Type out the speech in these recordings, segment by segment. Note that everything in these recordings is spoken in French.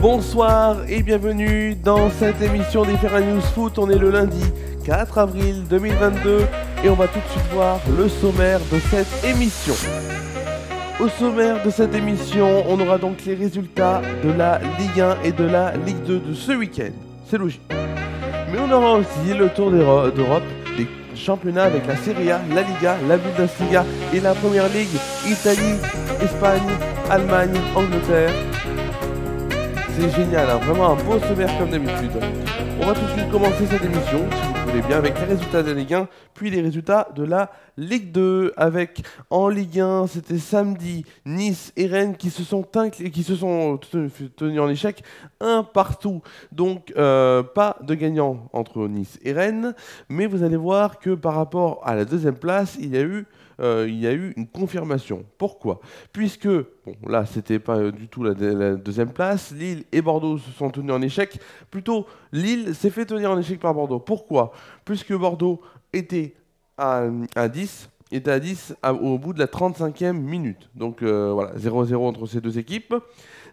Bonsoir et bienvenue dans cette émission des Ferra News Foot. On est le lundi 4 avril 2022 et on va tout de suite voir le sommaire de cette émission. Au sommaire de cette émission, on aura donc les résultats de la Ligue 1 et de la Ligue 2 de ce week-end. C'est logique. Mais on aura aussi le Tour d'Europe, des championnats avec la Serie A, la Liga, la Bundesliga et la Première Ligue, Italie, Espagne, Allemagne, Angleterre. C'est génial, hein, vraiment un beau sommaire comme d'habitude. On va tout de suite commencer cette émission, si vous voulez bien, avec les résultats de la Ligue 1, puis les résultats de la Ligue 2. Avec en Ligue 1, c'était samedi, Nice et Rennes qui se sont tenus en échec, un partout. Donc pas de gagnant entre Nice et Rennes, mais vous allez voir que par rapport à la deuxième place, il y a eu une confirmation. Pourquoi ? Puisque, bon là c'était pas du tout la deuxième place, Lille et Bordeaux se sont tenus en échec. Plutôt, Lille s'est fait tenir en échec par Bordeaux. Pourquoi ? Puisque Bordeaux était à 10, au bout de la 35e minute. Donc voilà, 0-0 entre ces deux équipes.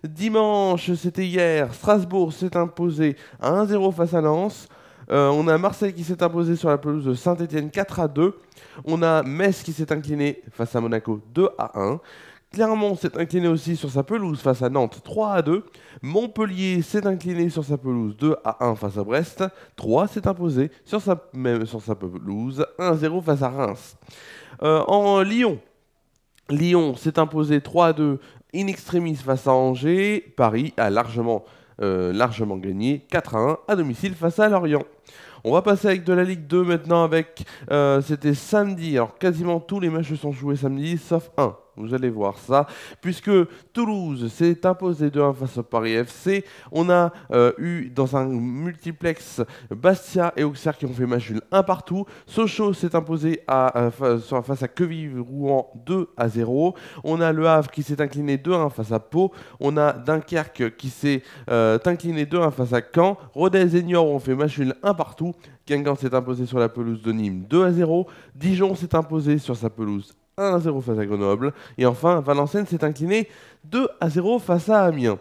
Dimanche, c'était hier, Strasbourg s'est imposé à 1-0 face à Lens. On a Marseille qui s'est imposé sur la pelouse de Saint-Etienne 4-2. On a Metz qui s'est incliné face à Monaco 2-1. Clermont s'est incliné aussi sur sa pelouse face à Nantes 3-2. Montpellier s'est incliné sur sa pelouse 2-1 face à Brest. 3 s'est imposé sur sa pelouse 1-0 face à Reims. En Lyon s'est imposé 3-2 in extremis face à Angers. Paris a largement gagné 4-1 à domicile face à Lorient. On va passer avec de la Ligue 2 maintenant avec, c'était samedi, alors quasiment tous les matchs sont joués samedi, sauf un, vous allez voir ça, puisque Toulouse s'est imposé 2-1 face au Paris FC, on a eu dans un multiplex Bastia et Auxerre qui ont fait match nul 1 partout, Sochaux s'est imposé face à Quevilly-Rouen 2-0, on a Le Havre qui s'est incliné 2-1 face à Pau, on a Dunkerque qui s'est incliné 2-1 face à Caen, Rodez et Niort ont fait match nul 1 partout, Guingamp s'est imposé sur la pelouse de Nîmes 2-0, Dijon s'est imposé sur sa pelouse 1-0 face à Grenoble, et enfin Valenciennes s'est incliné 2-0 face à Amiens.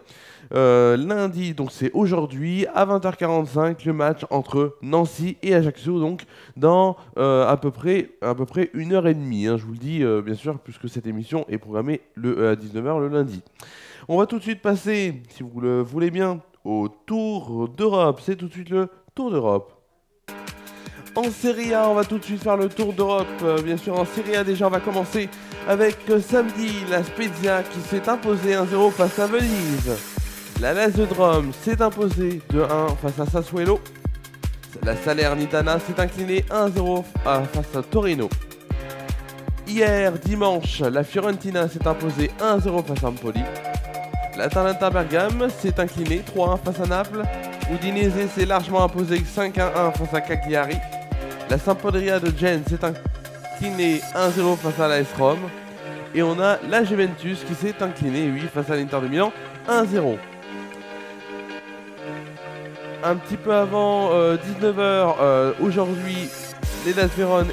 Lundi, donc c'est aujourd'hui, à 20h45, le match entre Nancy et Ajaccio, donc dans à peu près 1h30, hein, je vous le dis bien sûr, puisque cette émission est programmée à 19h le lundi. On va tout de suite passer, si vous le voulez bien, au Tour d'Europe. C'est tout de suite le Tour d'Europe. En Serie A, on va tout de suite faire le Tour d'Europe. Bien sûr, en Serie A, déjà, on va commencer avec samedi, la Spezia qui s'est imposée 1-0 face à Venise. La Lazio de Rome s'est imposée 2-1 face à Sassuolo. La Salernitana s'est inclinée 1-0 face à Torino. Hier, dimanche, la Fiorentina s'est imposée 1-0 face à Empoli. L'Atalanta Bergame s'est inclinée 3-1 face à Naples. Udinese s'est largement imposé 5-1 face à Cagliari. La Sampdoria de Gênes s'est inclinée 1-0 face à l'AS Rome. Et on a la Juventus qui s'est inclinée, face à l'Inter de Milan, 1-0. Un petit peu avant 19h, aujourd'hui, l'Hellas Vérone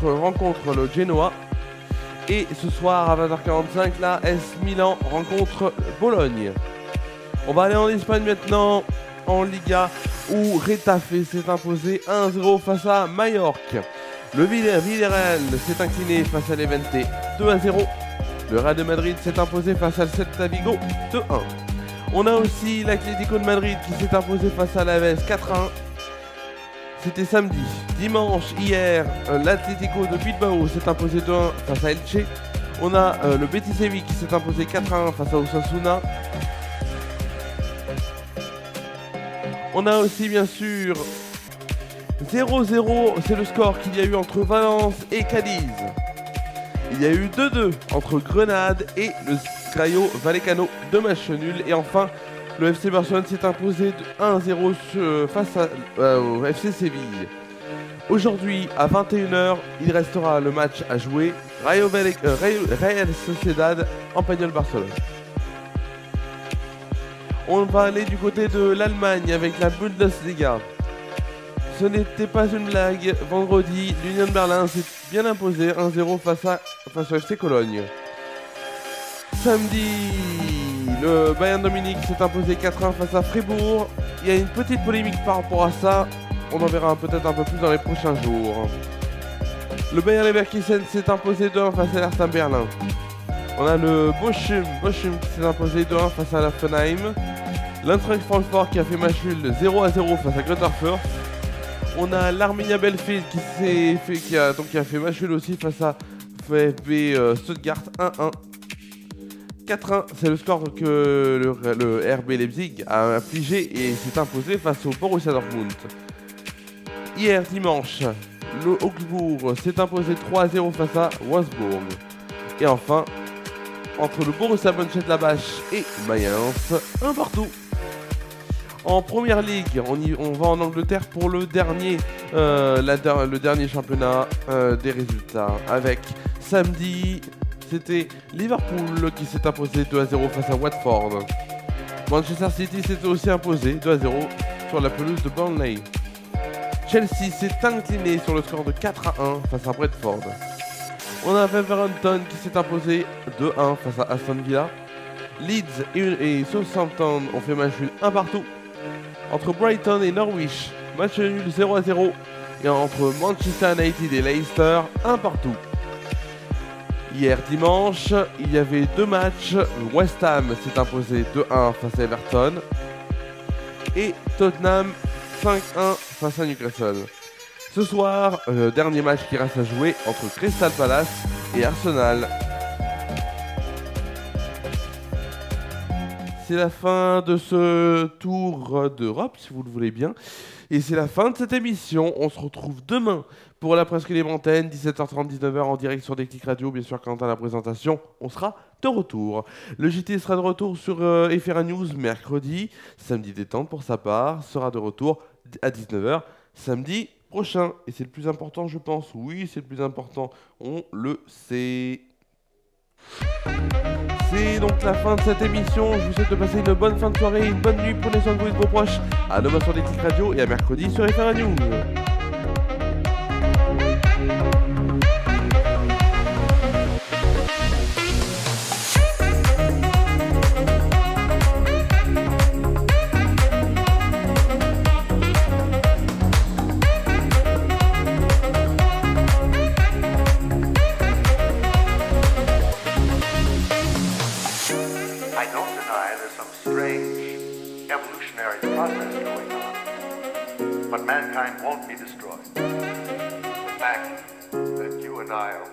rencontre le Genoa. Et ce soir à 20h45, la AS Milan rencontre Bologne. On va aller en Espagne maintenant, en Liga, où Retafe s'est imposé 1-0 face à Majorque. Le Villarreal s'est incliné face à Levante 2-0. Le Real de Madrid s'est imposé face à Celta Vigo 2-1. On a aussi l'Atlético de Madrid qui s'est imposé face à l'Aves 4-1. C'était samedi. Dimanche, hier, l'Atlético de Bilbao s'est imposé 2-1 face à Elche. On a le Betis Séville qui s'est imposé 4-1 face à Osasuna. On a aussi bien sûr 0-0, c'est le score qu'il y a eu entre Valence et Cadiz. Il y a eu 2-2 entre Grenade et le Rayo Vallecano, 2 matchs nuls. Et enfin, le FC Barcelone s'est imposé 1-0 face au FC Séville. Aujourd'hui, à 21h, il restera le match à jouer. Real Sociedad, Espagnol-Barcelone. On va aller du côté de l'Allemagne avec la Bundesliga. Ce n'était pas une blague. Vendredi, l'Union de Berlin s'est bien imposé 1-0 face au FC Cologne. Samedi, le Bayern Dominique s'est imposé 4-1 face à Fribourg. Il y a une petite polémique par rapport à ça. On en verra peut-être un peu plus dans les prochains jours. Le Bayer Leverkusen s'est imposé 2-1 face à Hertha Berlin. On a le Bochum qui s'est imposé 2-1 face à Hoffenheim. L'Eintracht Francfort qui a fait match nul 0-0 face à Greuther Fürth. On a l'Arminia Bielefeld qui a fait match nul aussi face à VfB Stuttgart 1-1. 4-1, c'est le score que le RB Leipzig a infligé et s'est imposé face au Borussia Dortmund. Hier dimanche, le Augsbourg s'est imposé 3-0 face à Wolfsburg. Et enfin, entre le Borussia Mönchengladbach et Mayence, un partout. En première ligue, on va en Angleterre pour le dernier championnat des résultats. Avec samedi, c'était Liverpool qui s'est imposé 2-0 face à Watford. Manchester City s'était aussi imposé 2-0 sur la pelouse de Burnley. Chelsea s'est incliné sur le score de 4-1 face à Brentford. On a Wolverhampton qui s'est imposé 2-1 face à Aston Villa. Leeds et Southampton ont fait match nul 1 partout. Entre Brighton et Norwich, match nul 0-0. Et entre Manchester United et Leicester, 1 partout. Hier dimanche, il y avait 2 matchs. West Ham s'est imposé 2-1 face à Everton. Et Tottenham 5-1 face à Newcastle. Ce soir, dernier match qui reste à jouer entre Crystal Palace et Arsenal. C'est la fin de ce tour d'Europe, si vous le voulez bien. Et c'est la fin de cette émission. On se retrouve demain pour la presse clémentine, 17h30, 19h en direct sur Déclic Radio. Bien sûr, quant à la présentation, on sera de retour. Le JT sera de retour sur FR News mercredi. Samedi détente pour sa part sera de retour à 19h samedi prochain. Et c'est le plus important, je pense. Oui, c'est le plus important. On le sait. C'est donc la fin de cette émission. Je vous souhaite de passer une bonne fin de soirée, une bonne nuit. Prenez soin de vous et de vos proches. À demain sur Déclic Radio et à mercredi sur FR News. But mankind won't be destroyed. The fact that you and I are